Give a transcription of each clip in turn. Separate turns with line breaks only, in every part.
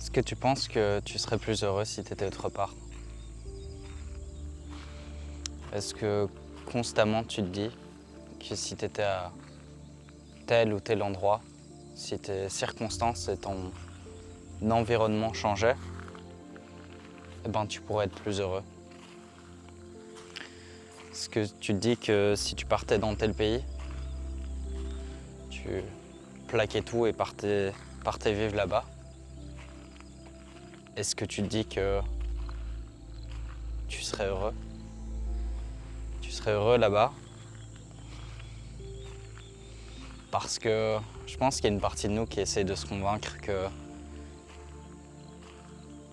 Est-ce que tu penses que tu serais plus heureux si tu étais autre part? Est-ce que constamment tu te dis que si tu étais à tel ou tel endroit, si tes circonstances et ton environnement changeaient, eh ben, tu pourrais être plus heureux? Est-ce que tu te dis que si tu partais dans tel pays, tu plaquais tout et partais vivre là-bas? Est-ce que tu te dis que tu serais heureux? Tu serais heureux là-bas? Parce que je pense qu'il y a une partie de nous qui essaie de se convaincre que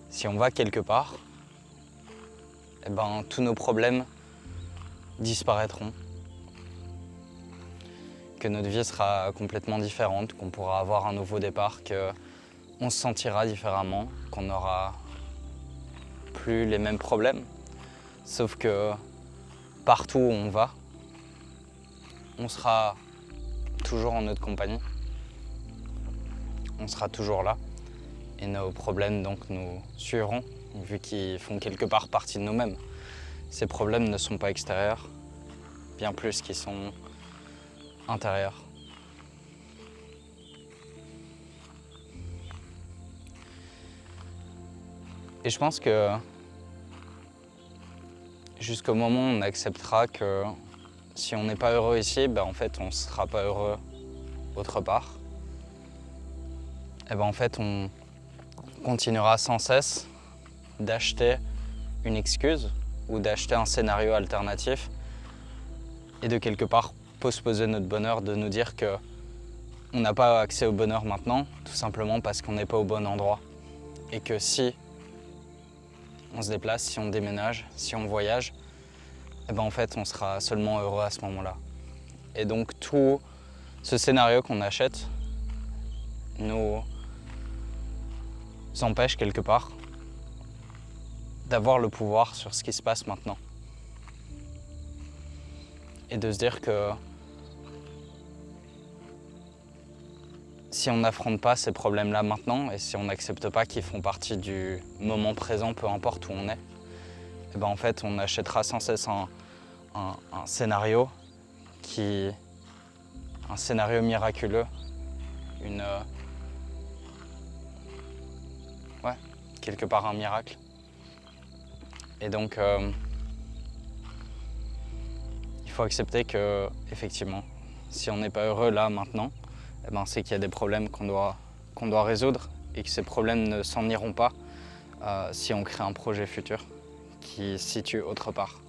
si on va quelque part, eh ben, tous nos problèmes disparaîtront, que notre vie sera complètement différente, qu'on pourra avoir un nouveau départ, qu'on se sentira différemment, qu'on n'aura plus les mêmes problèmes. Sauf que partout où on va, on sera toujours en notre compagnie. On sera toujours là. Et nos problèmes donc nous suivront, vu qu'ils font quelque part partie de nous-mêmes. Ces problèmes ne sont pas extérieurs, bien plus qu'ils sont intérieurs. Et je pense que jusqu'au moment où on acceptera que si on n'est pas heureux ici, ben en fait on ne sera pas heureux autre part. Et ben en fait on continuera sans cesse d'acheter une excuse ou d'acheter un scénario alternatif et de quelque part postposer notre bonheur, de nous dire que on n'a pas accès au bonheur maintenant, tout simplement parce qu'on n'est pas au bon endroit. Et que si on se déplace, si on déménage, si on voyage, eh ben en fait on sera seulement heureux à ce moment-là. Et donc tout ce scénario qu'on achète nous empêche quelque part d'avoir le pouvoir sur ce qui se passe maintenant. Et de se dire que si on n'affronte pas ces problèmes-là maintenant et si on n'accepte pas qu'ils font partie du moment présent, peu importe où on est, et ben en fait on achètera sans cesse un scénario un scénario miraculeux, quelque part un miracle. Et donc il faut accepter que effectivement, si on n'est pas heureux là maintenant, eh ben, c'est qu'il y a des problèmes qu'on doit résoudre et que ces problèmes ne s'en iront pas si on crée un projet futur qui se situe autre part.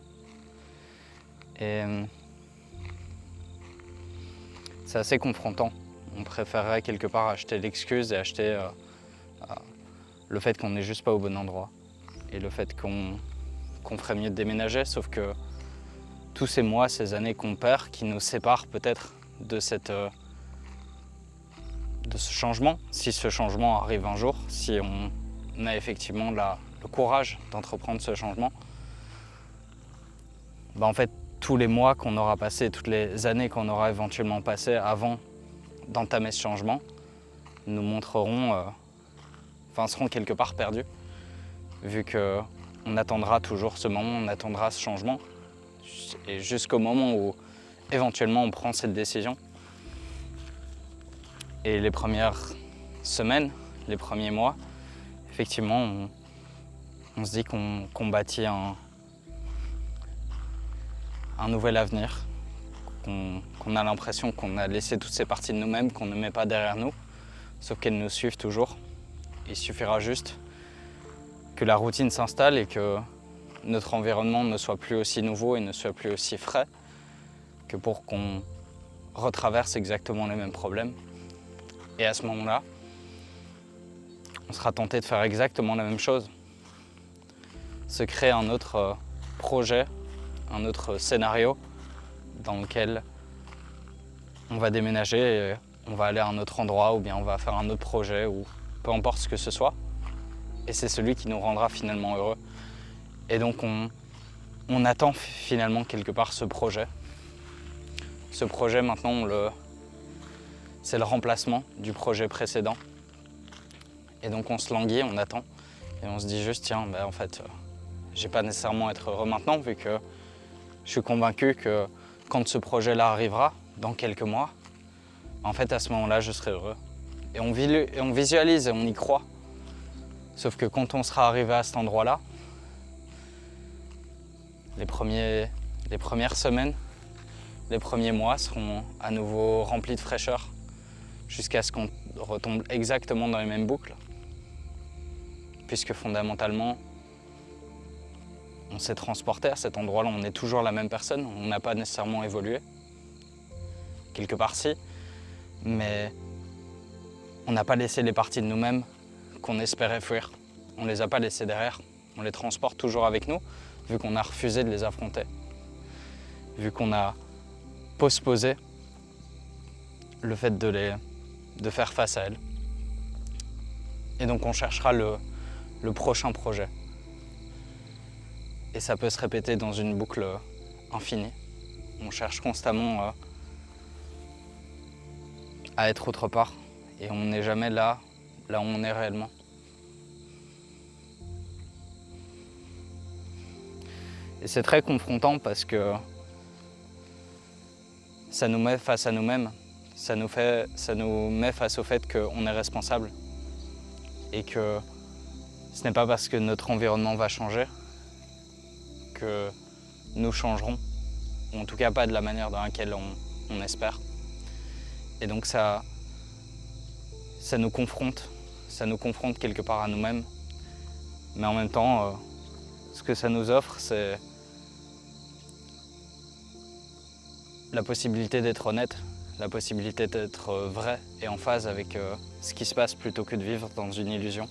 Et c'est assez confrontant. On préférerait quelque part acheter l'excuse et acheter le fait qu'on n'est juste pas au bon endroit et le fait qu'on ferait mieux de déménager, sauf que tous ces mois, ces années qu'on perd, qui nous séparent peut-être de ce changement, si ce changement arrive un jour, si on a effectivement le courage d'entreprendre ce changement, ben en fait, tous les mois qu'on aura passés, toutes les années qu'on aura éventuellement passées avant d'entamer ce changement, nous montreront, seront quelque part perdus, vu qu'on attendra toujours ce moment, on attendra ce changement, et jusqu'au moment où éventuellement on prend cette décision. Et les premières semaines, les premiers mois, effectivement, on se dit qu'on bâtit un nouvel avenir, qu'on a l'impression qu'on a laissé toutes ces parties de nous-mêmes qu'on ne met pas derrière nous, sauf qu'elles nous suivent toujours. Il suffira juste que la routine s'installe et que notre environnement ne soit plus aussi nouveau et ne soit plus aussi frais que pour qu'on retraverse exactement les mêmes problèmes. Et à ce moment-là, on sera tenté de faire exactement la même chose. Se créer un autre projet, un autre scénario dans lequel on va déménager et on va aller à un autre endroit ou bien on va faire un autre projet ou peu importe ce que ce soit. Et c'est celui qui nous rendra finalement heureux. Et donc on attend finalement quelque part ce projet. Ce projet maintenant, c'est le remplacement du projet précédent. Et donc on se languit, on attend. Et on se dit juste, tiens, en fait, j'ai pas nécessairement à être heureux maintenant, vu que je suis convaincu que quand ce projet-là arrivera, dans quelques mois, en fait, à ce moment-là, je serai heureux. Et on visualise et on y croit. Sauf que quand on sera arrivé à cet endroit-là, les premières semaines, les premiers mois seront à nouveau remplis de fraîcheur, jusqu'à ce qu'on retombe exactement dans les mêmes boucles. Puisque fondamentalement, on s'est transporté à cet endroit-là, on est toujours la même personne, on n'a pas nécessairement évolué. Quelque part si, mais on n'a pas laissé les parties de nous-mêmes qu'on espérait fuir. On ne les a pas laissées derrière, on les transporte toujours avec nous, vu qu'on a refusé de les affronter, vu qu'on a postposé le fait de faire face à elles. Et donc on cherchera le prochain projet. Et ça peut se répéter dans une boucle infinie. On cherche constamment à être autre part et on n'est jamais là où on est réellement. Et c'est très confrontant parce que ça nous met face à nous-mêmes, ça nous met face au fait qu'on est responsable et que ce n'est pas parce que notre environnement va changer que nous changerons, ou en tout cas pas de la manière dans laquelle on espère. Et donc ça nous confronte quelque part à nous-mêmes, mais en même temps, ce que ça nous offre, c'est la possibilité d'être honnête, la possibilité d'être vrai et en phase avec ce qui se passe plutôt que de vivre dans une illusion.